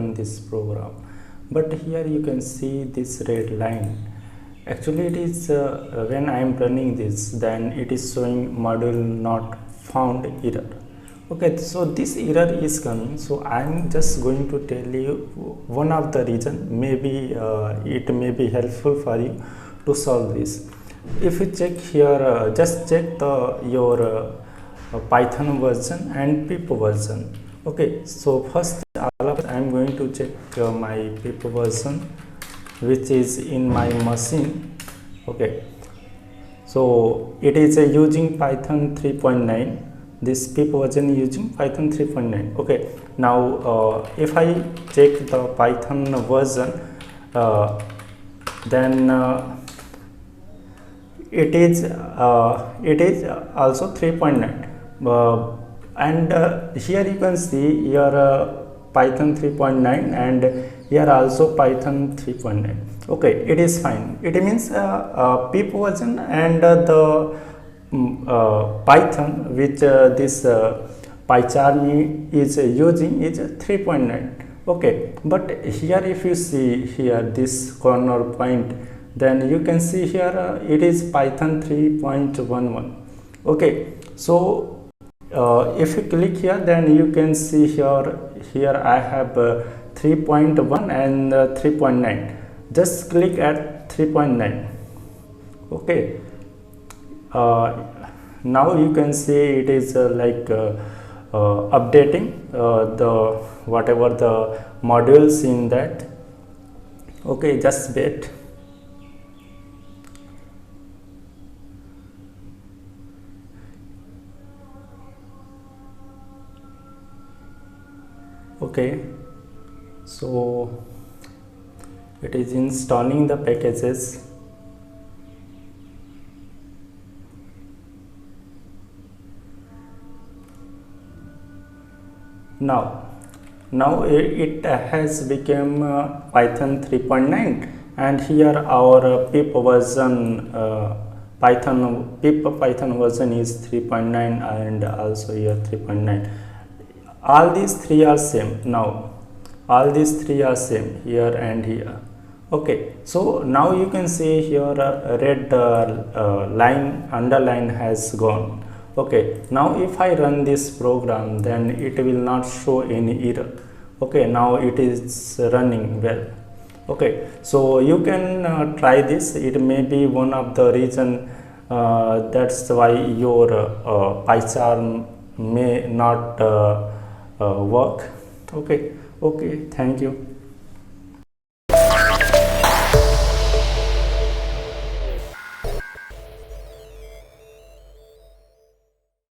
run this program. But here you can see this red line. Actually it is when I am running this, then it is showing module not found error. Okay, so this error is coming, so I am just going to tell you one of the reason. Maybe it may be helpful for you to solve this. If you check here, just check your Python version and pip version. Okay, so first I am going to check my pip version, which is in my machine. Okay, so it is using Python 3.9. this pip version using Python 3.9. okay, now if I check the Python version, then it is also 3.9, and here you can see your Python 3.9 and here also Python 3.9. okay, it is fine. It means pip version and the Python which this PyCharm is using is 3.9. okay, but here if you see here this corner point, then you can see here it is Python 3.11. okay, so if you click here, then you can see here I have 3.1 and 3.9. just click at 3.9. okay, now you can see it is updating the whatever the modules in that. okay, just wait. okay, so it is installing the packages. Now it has become Python 3.9, and here our pip version Python version is 3.9 and also here 3.9. all these three are same. Now all these three are same here and here. okay, so now you can see here red line underline has gone. okay, now if I run this program, then it will not show any error. okay, now it is running well. okay, so you can try this. It may be one of the reason that's why your PyCharm may not work. okay, thank you.